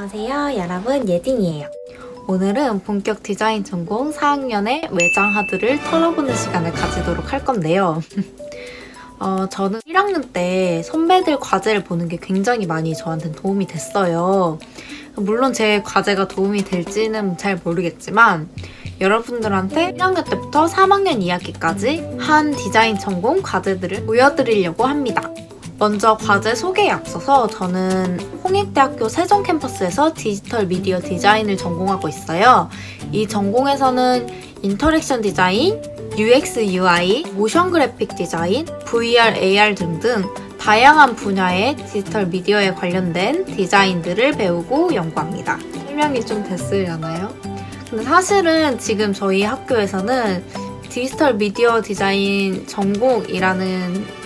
안녕하세요 여러분, 예딩이에요. 오늘은 본격 디자인 전공 4학년의 외장 하드를 털어보는 시간을 가지도록 할 건데요. 저는 1학년 때 선배들 과제를 보는 게 굉장히 많이 저한테는 도움이 됐어요. 물론 제 과제가 도움이 될지는 잘 모르겠지만 여러분들한테 1학년 때부터 3학년 2학기까지 한 디자인 전공 과제들을 보여드리려고 합니다. 먼저 과제 소개에 앞서서 저는 홍익대학교 세종 캠퍼스에서 디지털 미디어 디자인을 전공하고 있어요. 이 전공에서는 인터랙션 디자인, UX, UI, 모션 그래픽 디자인, VR, AR 등등 다양한 분야의 디지털 미디어에 관련된 디자인들을 배우고 연구합니다. 설명이 좀 됐으려나요? 근데 사실은 지금 저희 학교에서는 디지털 미디어 디자인 전공이라는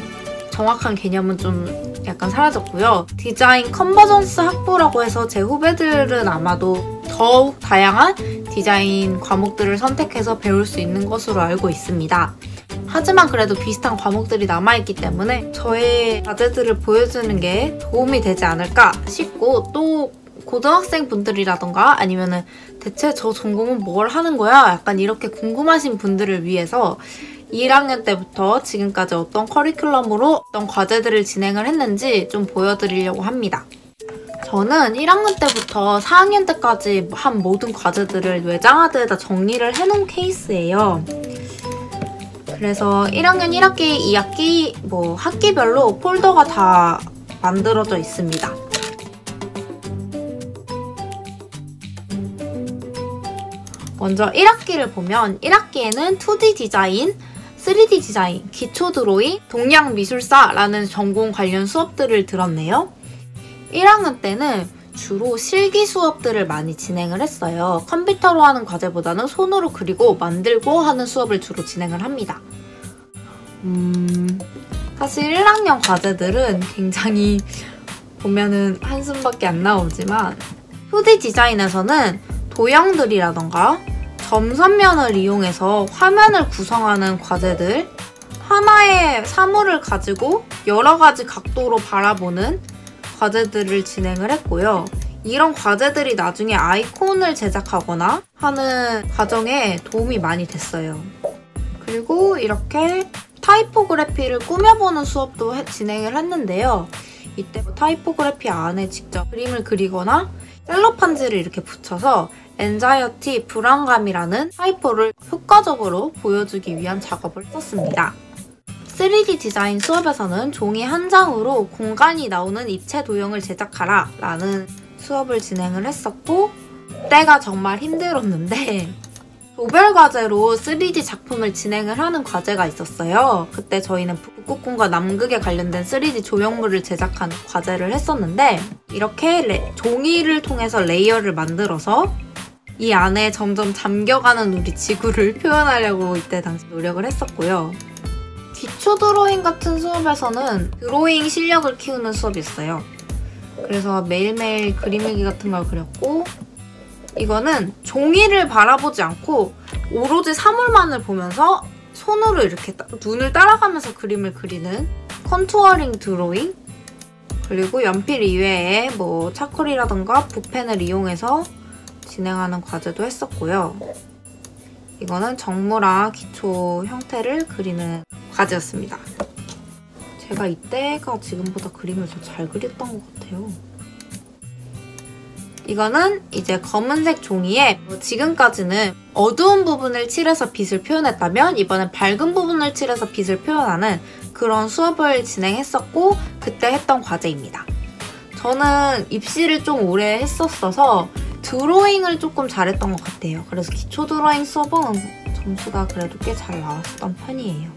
정확한 개념은 좀 약간 사라졌고요. 디자인 컨버전스 학부라고 해서 제 후배들은 아마도 더욱 다양한 디자인 과목들을 선택해서 배울 수 있는 것으로 알고 있습니다. 하지만 그래도 비슷한 과목들이 남아있기 때문에 저의 과제들을 보여주는 게 도움이 되지 않을까 싶고, 또 고등학생 분들이라던가 아니면은 대체 저 전공은 뭘 하는 거야? 약간 이렇게 궁금하신 분들을 위해서 1학년 때부터 지금까지 어떤 커리큘럼으로 어떤 과제들을 진행을 했는지 좀 보여드리려고 합니다. 저는 1학년 때부터 4학년 때까지 한 모든 과제들을 외장하드에다 정리를 해놓은 케이스예요. 그래서 1학년 1학기, 2학기, 학기별로 폴더가 다 만들어져 있습니다. 먼저 1학기를 보면 1학기에는 2D 디자인, 3D 디자인, 기초 드로잉, 동양 미술사라는 전공 관련 수업들을 들었네요. 1학년 때는 주로 실기 수업들을 많이 진행을 했어요. 컴퓨터로 하는 과제보다는 손으로 그리고 만들고 하는 수업을 주로 진행을 합니다. 사실 1학년 과제들은 굉장히 보면은 한숨밖에 안 나오지만 2D 디자인에서는 도형들이라던가 점선면을 이용해서 화면을 구성하는 과제들, 하나의 사물을 가지고 여러 가지 각도로 바라보는 과제들을 진행을 했고요. 이런 과제들이 나중에 아이콘을 제작하거나 하는 과정에 도움이 많이 됐어요. 그리고 이렇게 타이포그래피를 꾸며보는 수업도 진행을 했는데요. 이때 타이포그래피 안에 직접 그림을 그리거나 셀로판지를 이렇게 붙여서 엔자이어티, 불안감이라는 타이포를 효과적으로 보여주기 위한 작업을 했었습니다. 3D 디자인 수업에서는 종이 한 장으로 공간이 나오는 입체 도형을 제작하라 라는 수업을 진행을 했었고, 그때가 정말 힘들었는데 조별 과제로 3D 작품을 진행을 하는 과제가 있었어요. 그때 저희는 북극곰과 남극에 관련된 3D 조형물을 제작하는 과제를 했었는데, 이렇게 종이를 통해서 레이어를 만들어서 이 안에 점점 잠겨가는 우리 지구를 표현하려고 이때 당시 노력을 했었고요. 기초 드로잉 같은 수업에서는 드로잉 실력을 키우는 수업이었어요. 그래서 매일매일 그림 일기 같은 걸 그렸고, 이거는 종이를 바라보지 않고 오로지 사물만을 보면서 손으로 이렇게 눈을 따라가면서 그림을 그리는 컨투어링 드로잉, 그리고 연필 이외에 차콜이라던가 붓펜을 이용해서 진행하는 과제도 했었고요. 이거는 정무랑 기초 형태를 그리는 과제였습니다. 제가 이때가 지금보다 그림을 더 잘 그렸던 것 같아요. 이거는 이제 검은색 종이에 지금까지는 어두운 부분을 칠해서 빛을 표현했다면 이번엔 밝은 부분을 칠해서 빛을 표현하는 그런 수업을 진행했었고, 그때 했던 과제입니다. 저는 입시를 좀 오래 했었어서 드로잉을 조금 잘했던 것 같아요. 그래서 기초 드로잉 수업은 점수가 그래도 꽤 잘 나왔던 편이에요.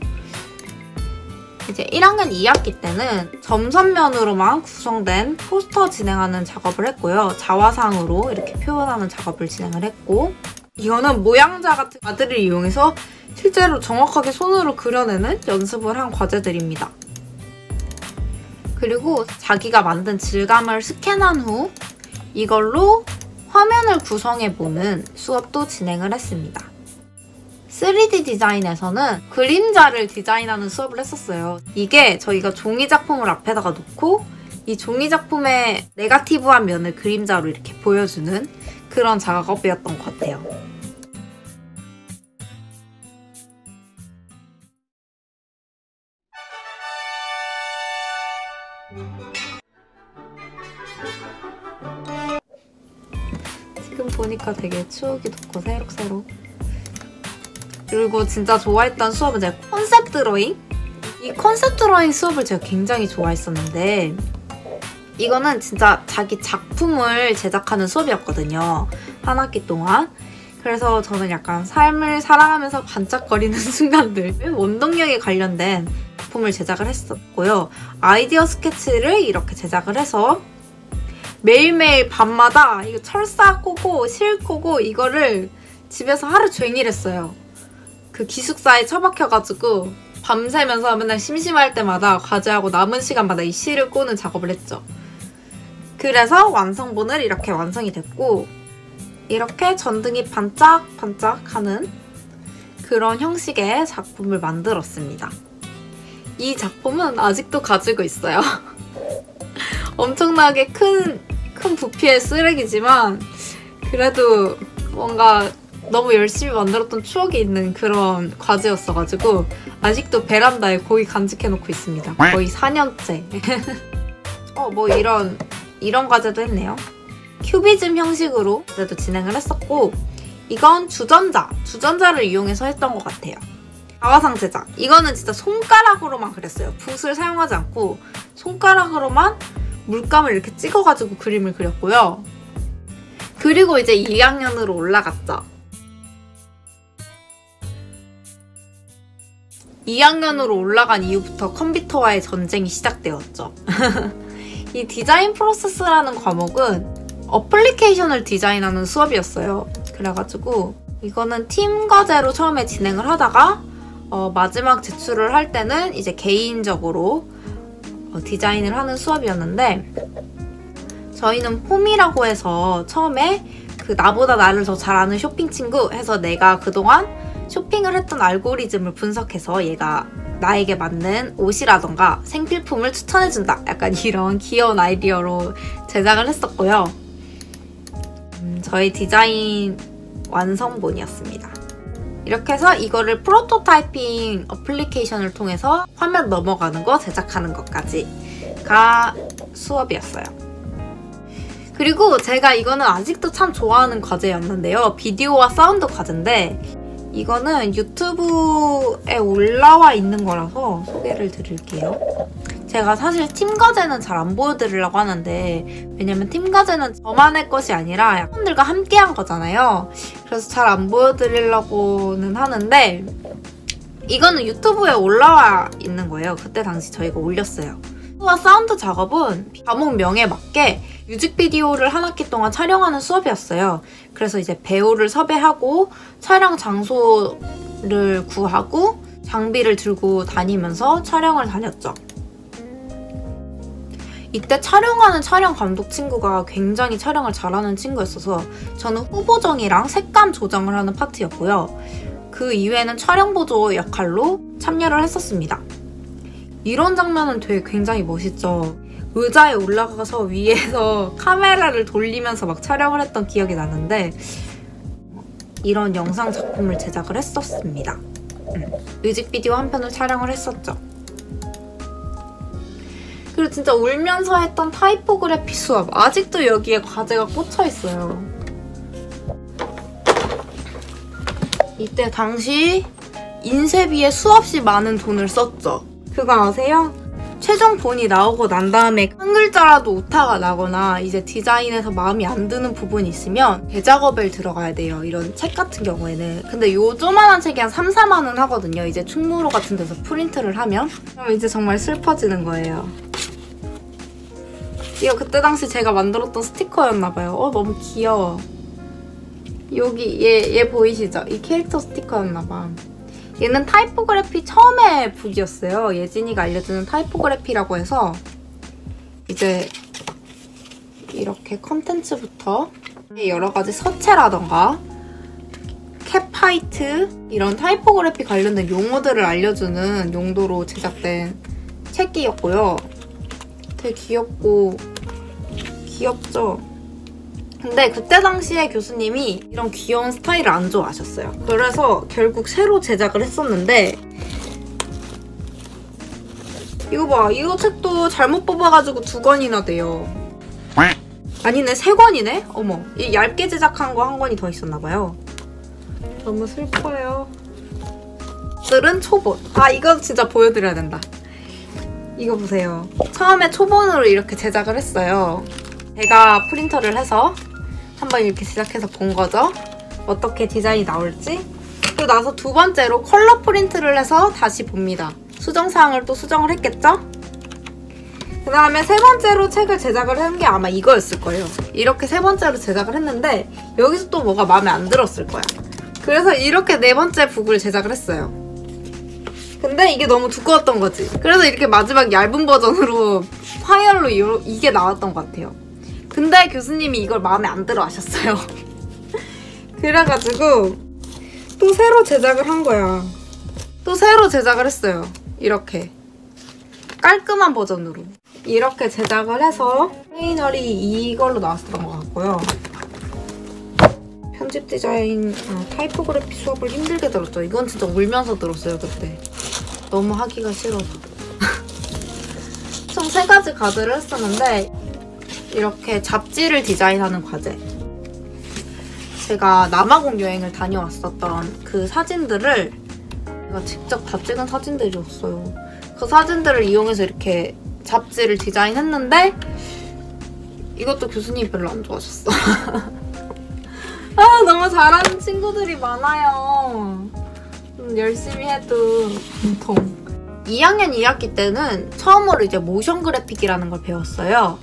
이제 1학년 2학기 때는 점선면으로만 구성된 포스터 진행하는 작업을 했고요. 자화상으로 이렇게 표현하는 작업을 진행을 했고, 이거는 모양자 같은 카드를 이용해서 실제로 정확하게 손으로 그려내는 연습을 한 과제들입니다. 그리고 자기가 만든 질감을 스캔한 후 이걸로 화면을 구성해보는 수업도 진행을 했습니다. 3D 디자인에서는 그림자를 디자인하는 수업을 했었어요. 이게 저희가 종이 작품을 앞에다가 놓고 이 종이 작품의 네거티브한 면을 그림자로 이렇게 보여주는 그런 작업이었던 것 같아요. 지금 보니까 되게 추억이 돋고 새록새록. 그리고 진짜 좋아했던 수업은 제가 컨셉 드로잉? 이 컨셉 드로잉 수업을 제가 굉장히 좋아했었는데 이거는 진짜 자기 작품을 제작하는 수업이었거든요. 한 학기 동안. 그래서 저는 약간 삶을 살아가면서 반짝거리는 순간들, 원동력에 관련된 작품을 제작을 했었고요. 아이디어 스케치를 이렇게 제작을 해서 매일매일 밤마다 이거 철사 꼬고 실 꼬고 이거를 집에서 하루 종일 했어요. 그 기숙사에 처박혀가지고 밤새면서 맨날 심심할 때마다 과제하고 남은 시간마다 이 실을 꼬는 작업을 했죠. 그래서 완성본을 이렇게 완성이 됐고 이렇게 전등이 반짝반짝하는 그런 형식의 작품을 만들었습니다. 이 작품은 아직도 가지고 있어요. 엄청나게 큰 부피의 쓰레기지만 그래도 뭔가 너무 열심히 만들었던 추억이 있는 그런 과제였어가지고 아직도 베란다에 고이 간직해놓고 있습니다. 거의 4년째. 뭐 이런 과제도 했네요. 큐비즘 형식으로 과제도 진행을 했었고 이건 주전자를 이용해서 했던 것 같아요. 가와상 제작. 이거는 진짜 손가락으로만 그렸어요. 붓을 사용하지 않고 손가락으로만 물감을 이렇게 찍어가지고 그림을 그렸고요. 그리고 이제 2학년으로 올라갔죠. 2학년으로 올라간 이후부터 컴퓨터와의 전쟁이 시작되었죠. 이 디자인 프로세스라는 과목은 어플리케이션을 디자인하는 수업이었어요. 그래가지고 이거는 팀 과제로 처음에 진행을 하다가 마지막 제출을 할 때는 이제 개인적으로 디자인을 하는 수업이었는데 저희는 폼이라고 해서 처음에 그 나보다 나를 더 잘 아는 쇼핑 친구 해서 내가 그동안 쇼핑을 했던 알고리즘을 분석해서 얘가 나에게 맞는 옷이라던가 생필품을 추천해준다. 약간 이런 귀여운 아이디어로 제작을 했었고요. 저희 디자인 완성본이었습니다. 이렇게 해서 이거를 프로토타이핑 어플리케이션을 통해서 화면 넘어가는 거 제작하는 것까지가 수업이었어요. 그리고 제가 이거는 아직도 참 좋아하는 과제였는데요. 비디오와 사운드 과제인데 이거는 유튜브에 올라와 있는 거라서 소개를 드릴게요. 제가 사실 팀 과제는 잘 안 보여드리려고 하는데 왜냐면 팀 과제는 저만의 것이 아니라 학생들과 함께 한 거잖아요. 그래서 잘 안 보여드리려고는 하는데 이거는 유튜브에 올라와 있는 거예요. 그때 당시 저희가 올렸어요. 수와 사운드 작업은 과목명에 맞게 뮤직비디오를 한 학기 동안 촬영하는 수업이었어요. 그래서 이제 배우를 섭외하고 촬영 장소를 구하고 장비를 들고 다니면서 촬영을 다녔죠. 이때 촬영하는 촬영 감독 친구가 굉장히 촬영을 잘하는 친구였어서 저는 후보정이랑 색감 조정을 하는 파트였고요. 그 이외에는 촬영 보조 역할로 참여를 했었습니다. 이런 장면은 되게 굉장히 멋있죠. 의자에 올라가서 위에서 카메라를 돌리면서 막 촬영을 했던 기억이 나는데 이런 영상 작품을 제작을 했었습니다. 뮤직비디오 한 편을 촬영을 했었죠. 그리고 진짜 울면서 했던 타이포그래피 수업. 아직도 여기에 과제가 꽂혀있어요. 이때 당시 인쇄비에 수없이 많은 돈을 썼죠. 그거 아세요? 최종 본이 나오고 난 다음에 한 글자라도 오타가 나거나 이제 디자인에서 마음에 안 드는 부분이 있으면 대작업을 들어가야 돼요. 이런 책 같은 경우에는. 근데 요 조만한 책이 한 3, 4만 원 하거든요. 이제 충무로 같은 데서 프린트를 하면. 그럼 이제 정말 슬퍼지는 거예요. 이거 그때 당시 제가 만들었던 스티커였나봐요. 너무 귀여워. 여기 얘 보이시죠? 이 캐릭터 스티커였나봐. 얘는 타이포그래피 처음에 북이었어요. 예진이가 알려주는 타이포그래피라고 해서 이제 이렇게 컨텐츠부터 여러 가지 서체라던가 캡하이트 이런 타이포그래피 관련된 용어들을 알려주는 용도로 제작된 책이었고요. 되게 귀엽고 귀엽죠? 근데 그때 당시에 교수님이 이런 귀여운 스타일을 안 좋아하셨어요. 그래서 결국 새로 제작을 했었는데 이거 봐. 이거 책도 잘못 뽑아가지고 2권이나 돼요. 아니네, 3권이네? 어머, 이 얇게 제작한 거 1권이 더 있었나봐요. 너무 슬퍼요. 들은 초본. 아, 이거 진짜 보여드려야 된다. 이거 보세요. 처음에 초본으로 이렇게 제작을 했어요. 제가 프린터를 해서 한번 이렇게 제작해서 본 거죠. 어떻게 디자인이 나올지. 그리고 나서 2번째로 컬러 프린트를 해서 다시 봅니다. 수정사항을 또 수정을 했겠죠? 그 다음에 3번째로 책을 제작을 한 게 아마 이거였을 거예요. 이렇게 3번째로 제작을 했는데 여기서 또 뭐가 마음에 안 들었을 거야. 그래서 이렇게 4번째 북을 제작을 했어요. 근데 이게 너무 두꺼웠던 거지. 그래서 이렇게 마지막 얇은 버전으로 파이얼로 이게 나왔던 것 같아요. 근데 교수님이 이걸 마음에 안 들어 하셨어요. 그래가지고 또 새로 제작을 한 거야. 또 새로 제작을 했어요. 이렇게 깔끔한 버전으로 이렇게 제작을 해서 페이널이 이걸로 나왔었던 것 같고요. 편집 디자인, 타이포그래피 수업을 힘들게 들었죠. 이건 진짜 울면서 들었어요, 그때. 너무 하기가 싫어서. 총 3가지 과제를 했었는데 이렇게 잡지를 디자인하는 과제. 제가 남아공 여행을 다녀왔었던 그 사진들을 제가 직접 다 찍은 사진들이었어요. 그 사진들을 이용해서 이렇게 잡지를 디자인했는데 이것도 교수님이 별로 안 좋아하셨어. 아, 너무 잘하는 친구들이 많아요. 열심히 해도 통. 2학년 2학기 때는 처음으로 이제 모션 그래픽이라는 걸 배웠어요.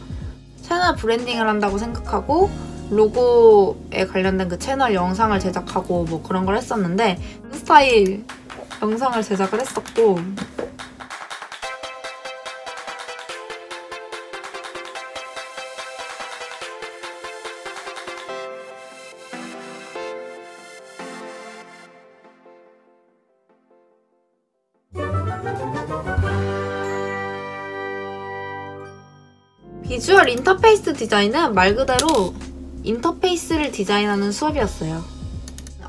채널 브랜딩을 한다고 생각하고 로고에 관련된 그 채널 영상을 제작하고 뭐 그런 걸 했었는데 스타일 영상을 제작을 했었고 비주얼 인터페이스 디자인은 말 그대로 인터페이스를 디자인하는 수업이었어요.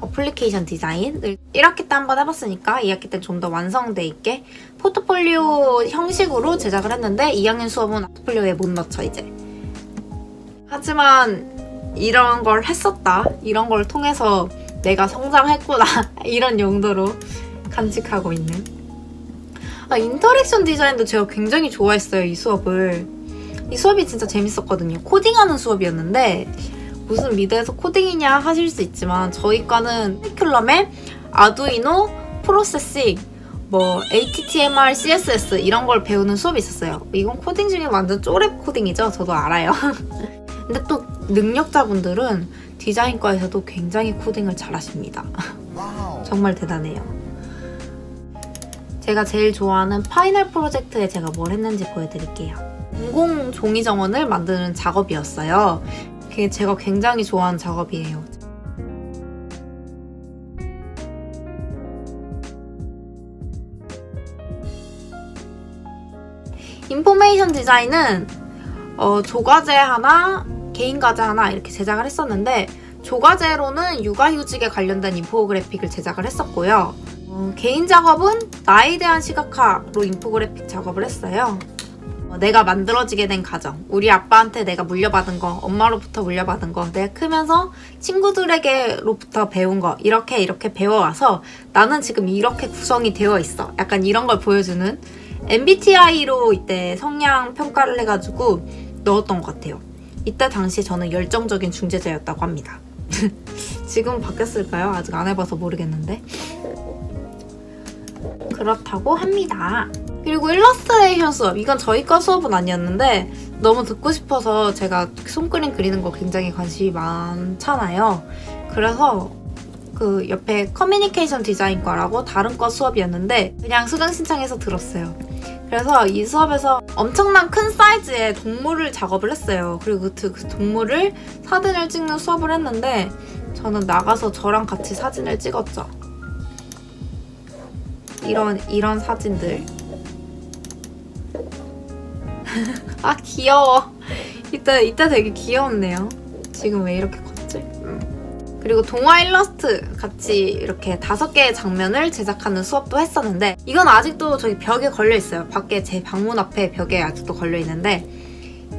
어플리케이션 디자인을 1학기 때 한번 해봤으니까 2학기 때 좀 더 완성돼 있게 포트폴리오 형식으로 제작을 했는데 2학년 수업은 포트폴리오에 못 넣죠, 이제. 하지만 이런 걸 했었다. 이런 걸 통해서 내가 성장했구나. 이런 용도로 간직하고 있는. 인터랙션 디자인도 제가 굉장히 좋아했어요, 이 수업을. 이 수업이 진짜 재밌었거든요. 코딩하는 수업이었는데 무슨 미대에서 코딩이냐 하실 수 있지만 저희 과는 커리큘럼에 아두이노, 프로세싱, 뭐 HTML, CSS 이런 걸 배우는 수업이 있었어요. 이건 코딩 중에 완전 쪼렙 코딩이죠. 저도 알아요. 근데 또 능력자분들은 디자인과에서도 굉장히 코딩을 잘하십니다. 정말 대단해요. 제가 제일 좋아하는 파이널 프로젝트에 제가 뭘 했는지 보여드릴게요. 인공 종이 정원을 만드는 작업이었어요. 그게 제가 굉장히 좋아하는 작업이에요. 인포메이션 디자인은 조과제 하나, 개인 과제 하나 이렇게 제작을 했었는데 조과제로는 육아휴직에 관련된 인포그래픽을 제작을 했었고요. 개인 작업은 나에 대한 시각화로 인포그래픽 작업을 했어요. 내가 만들어지게 된 가정, 우리 아빠한테 내가 물려받은 거, 엄마로부터 물려받은 거, 내가 크면서 친구들에게로부터 배운 거 이렇게 배워와서 나는 지금 이렇게 구성이 되어 있어. 약간 이런 걸 보여주는 MBTI로 이때 성향 평가를 해가지고 넣었던 것 같아요. 이때 당시 저는 열정적인 중재자였다고 합니다. 지금 바뀌었을까요? 아직 안 해봐서 모르겠는데. 그렇다고 합니다. 그리고 일러스트레이션 수업, 이건 저희 과 수업은 아니었는데 너무 듣고 싶어서 제가 손그림 그리는 거 굉장히 관심이 많잖아요. 그래서 그 옆에 커뮤니케이션 디자인과라고 다른 과 수업이었는데 그냥 수강 신청해서 들었어요. 그래서 이 수업에서 엄청난 큰 사이즈의 동물을 작업을 했어요. 그리고 그 동물을 사진을 찍는 수업을 했는데 저는 나가서 저랑 같이 사진을 찍었죠. 이런 사진들. 아 귀여워. 이때 되게 귀여웠네요. 지금 왜 이렇게 컸지? 그리고 동화 일러스트 같이 이렇게 5개의 장면을 제작하는 수업도 했었는데 이건 아직도 저기 벽에 걸려있어요. 밖에 제 방문 앞에 벽에 아직도 걸려있는데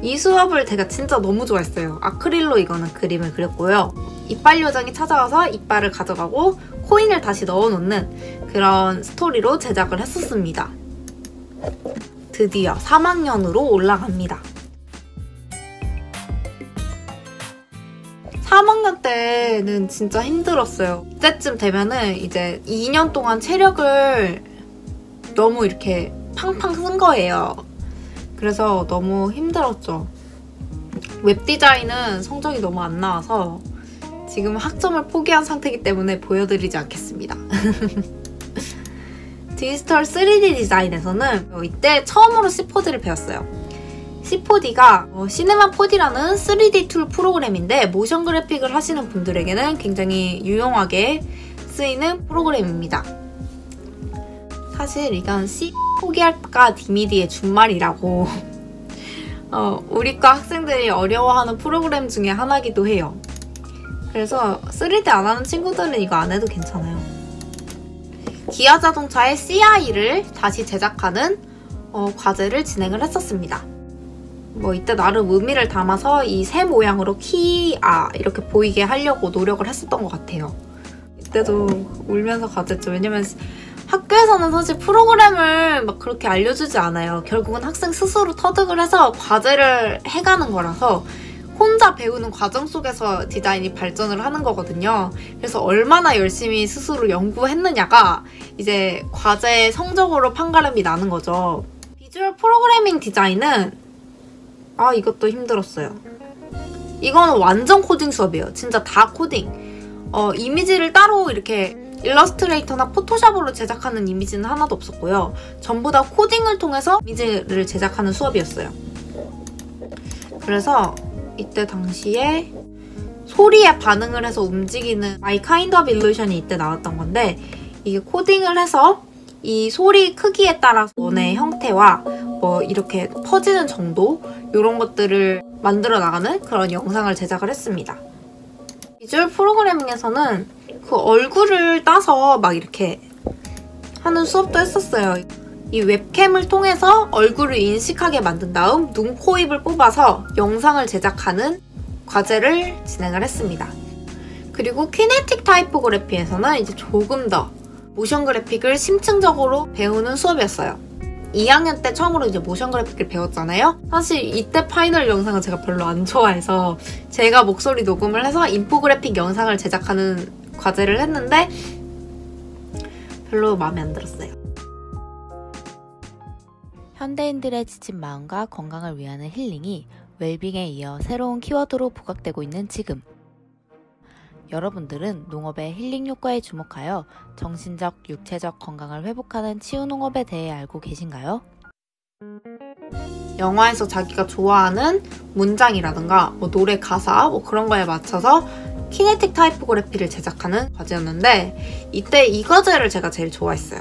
이 수업을 제가 진짜 너무 좋아했어요. 아크릴로 이거는 그림을 그렸고요. 이빨 요정이 찾아와서 이빨을 가져가고 코인을 다시 넣어놓는 그런 스토리로 제작을 했었습니다. 드디어 3학년으로 올라갑니다. 3학년 때는 진짜 힘들었어요. 이때쯤 되면은 이제 2년 동안 체력을 너무 이렇게 팡팡 쓴 거예요. 그래서 너무 힘들었죠. 웹디자인은 성적이 너무 안 나와서 지금 학점을 포기한 상태이기 때문에 보여드리지 않겠습니다. 디지털 3D 디자인에서는 이때 처음으로 C4D를 배웠어요. C4D가 시네마 4D라는 3D 툴 프로그램인데 모션 그래픽을 하시는 분들에게는 굉장히 유용하게 쓰이는 프로그램입니다. 사실 이건 C 포기할까 디미디의 준말이라고 우리과 학생들이 어려워하는 프로그램 중에 하나이기도 해요. 그래서 3D 안 하는 친구들은 이거 안 해도 괜찮아요. 기아 자동차의 CI를 다시 제작하는 과제를 진행을 했었습니다. 이때 나름 의미를 담아서 이 새 모양으로 키아 이렇게 보이게 하려고 노력을 했었던 것 같아요. 이때도 울면서 과제했죠. 왜냐면 학교에서는 사실 프로그램을 막 그렇게 알려주지 않아요. 결국은 학생 스스로 터득을 해서 과제를 해가는 거라서 혼자 배우는 과정 속에서 디자인이 발전을 하는 거거든요. 그래서 얼마나 열심히 스스로 연구했느냐가 이제 과제의 성적으로 판가름이 나는 거죠. 비주얼 프로그래밍 디자인은 이것도 힘들었어요. 이거는 완전 코딩 수업이에요. 진짜 다 코딩. 이미지를 따로 이렇게 일러스트레이터나 포토샵으로 제작하는 이미지는 하나도 없었고요. 전부 다 코딩을 통해서 이미지를 제작하는 수업이었어요. 그래서 이때 당시에 소리에 반응을 해서 움직이는 My Kind of Illusion이 이때 나왔던 건데 이게 코딩을 해서 이 소리 크기에 따라서 원의 형태와 이렇게 퍼지는 정도 이런 것들을 만들어 나가는 그런 영상을 제작을 했습니다. 비주얼 프로그래밍에서는 그 얼굴을 따서 막 이렇게 하는 수업도 했었어요. 이 웹캠을 통해서 얼굴을 인식하게 만든 다음 눈, 코, 입을 뽑아서 영상을 제작하는 과제를 진행을 했습니다. 그리고 키네틱 타이포그래피에서는 이제 조금 더 모션 그래픽을 심층적으로 배우는 수업이었어요. 2학년 때 처음으로 이제 모션 그래픽을 배웠잖아요. 사실 이때 파이널 영상은 제가 별로 안 좋아해서 제가 목소리 녹음을 해서 인포그래픽 영상을 제작하는 과제를 했는데 별로 마음에 안 들었어요. 현대인들의 지친 마음과 건강을 위하는 힐링이 웰빙에 이어 새로운 키워드로 부각되고 있는 지금. 여러분들은 농업의 힐링 효과에 주목하여 정신적, 육체적 건강을 회복하는 치유농업에 대해 알고 계신가요? 영화에서 자기가 좋아하는 문장이라든가 노래 가사 그런 거에 맞춰서 키네틱 타이포그래피를 제작하는 과제였는데 이때 이 과제를 제가 제일 좋아했어요.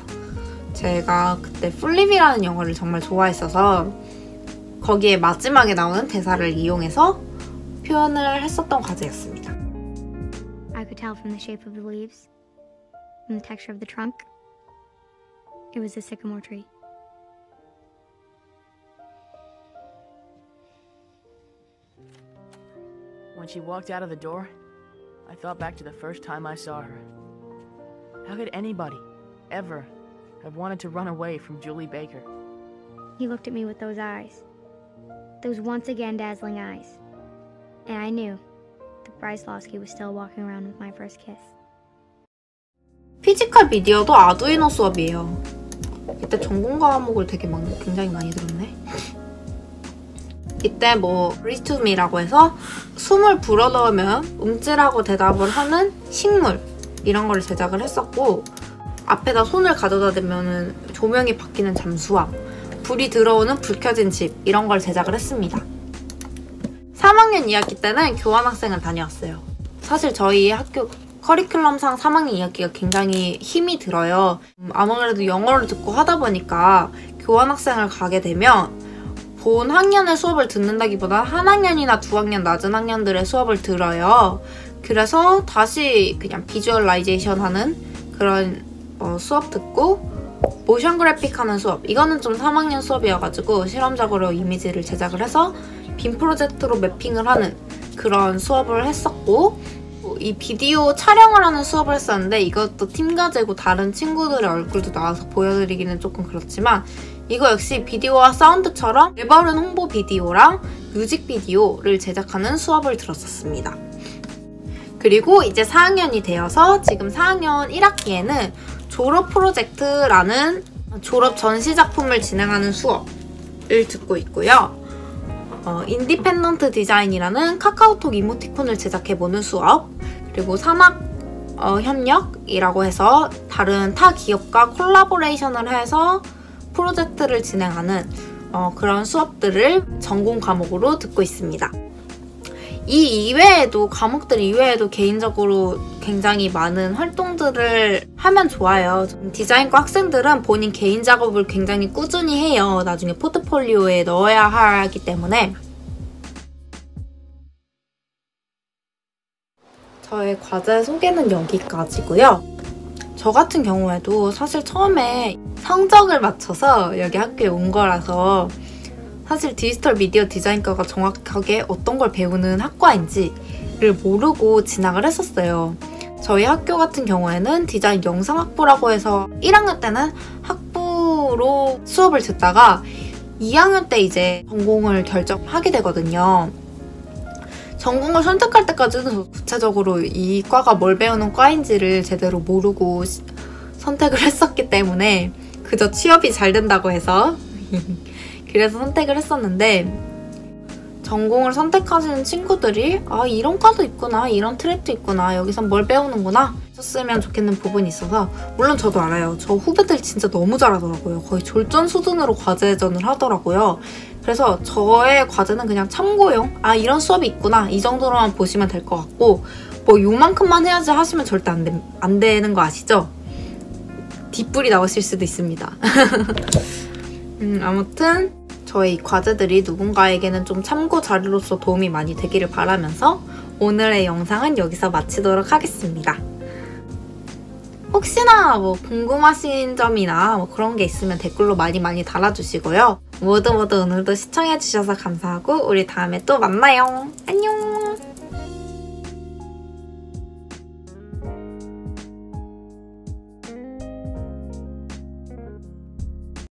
제가 그때 플립이라는 영화를 정말 좋아했어서 거기에 마지막에 나오는 대사를 이용해서 표현을 했었던 과제였습니다. I could tell from the shape of the leaves and the texture of the trunk. It was a sycamore tree. When she walked out of the door, I thought back to the first time I saw her. How could anybody ever have wanted to run away from Julie Baker? He looked at me with those eyes. Those once again dazzling eyes. And I knew that Bryce Losky was still walking around with my first kiss. 피지컬 미디어도 아두이노 수업이에요. 이때 전공 과목을 굉장히 많이 들었네. 이때 Breathe to me라고 해서 숨을 불어넣으면 움찔하고 대답을 하는 식물 이런 걸 제작을 했었고 앞에다 손을 가져다 대면 조명이 바뀌는 잠수함, 불이 들어오는 불 켜진 집 이런 걸 제작을 했습니다. 3학년 2학기 때는 교환학생을 다녀왔어요. 사실 저희 학교 커리큘럼상 3학년 2학기가 굉장히 힘이 들어요. 아무래도 영어를 듣고 하다 보니까 교환학생을 가게 되면 본 학년의 수업을 듣는다기보다 한 학년이나 두 학년 낮은 학년들의 수업을 들어요. 그래서 다시 그냥 비주얼라이제이션 하는 그런 수업 듣고 모션 그래픽 하는 수업. 이거는 좀 3학년 수업이어가지고 실험적으로 이미지를 제작을 해서 빔 프로젝트로 매핑을 하는 그런 수업을 했었고, 이 비디오 촬영을 하는 수업을 했었는데 이것도 팀 과제고 다른 친구들의 얼굴도 나와서 보여드리기는 조금 그렇지만 이거 역시 비디오와 사운드처럼 내버린 홍보 비디오랑 뮤직비디오를 제작하는 수업을 들었었습니다. 그리고 이제 4학년이 되어서 지금 4학년 1학기에는 졸업 프로젝트라는 졸업 전시작품을 진행하는 수업을 듣고 있고요. 인디펜던트 디자인이라는 카카오톡 이모티콘을 제작해보는 수업, 그리고 산학 협력이라고 해서 다른 타 기업과 콜라보레이션을 해서 프로젝트를 진행하는 그런 수업들을 전공 과목으로 듣고 있습니다. 이 이외에도, 과목들 이외에도 개인적으로 굉장히 많은 활동들을 하면 좋아요. 디자인과 학생들은 본인 개인 작업을 굉장히 꾸준히 해요. 나중에 포트폴리오에 넣어야 하기 때문에. 저의 과제 소개는 여기까지고요. 저 같은 경우에도 사실 처음에 성적을 맞춰서 여기 학교에 온 거라서 사실 디지털 미디어 디자인과가 정확하게 어떤 걸 배우는 학과인지를 모르고 진학을 했었어요. 저희 학교 같은 경우에는 디자인 영상학부라고 해서 1학년 때는 학부로 수업을 듣다가 2학년 때 이제 전공을 결정하게 되거든요. 전공을 선택할 때까지는 구체적으로 이 과가 뭘 배우는 과인지를 제대로 모르고 선택을 했었기 때문에 그저 취업이 잘 된다고 해서 그래서 선택을 했었는데, 전공을 선택하시는 친구들이 이런 과도 있구나, 이런 트랙도 있구나, 여기선 뭘 배우는구나 하셨으면 좋겠는 부분이 있어서, 물론 저도 알아요. 저 후배들 진짜 너무 잘하더라고요. 거의 졸전 수준으로 과제전을 하더라고요. 그래서 저의 과제는 그냥 참고용, 이런 수업이 있구나, 이 정도로만 보시면 될 것 같고, 뭐 요만큼만 해야지 하시면 절대 안 되는 거 아시죠? 뒷불이 나오실 수도 있습니다. 아무튼 저희 과제들이 누군가에게는 좀 참고 자료로서 도움이 많이 되기를 바라면서 오늘의 영상은 여기서 마치도록 하겠습니다. 혹시나 뭐 궁금하신 점이나 뭐 그런 게 있으면 댓글로 많이 달아주시고요. 모두 오늘도 시청해주셔서 감사하고 우리 다음에 또 만나요. 안녕!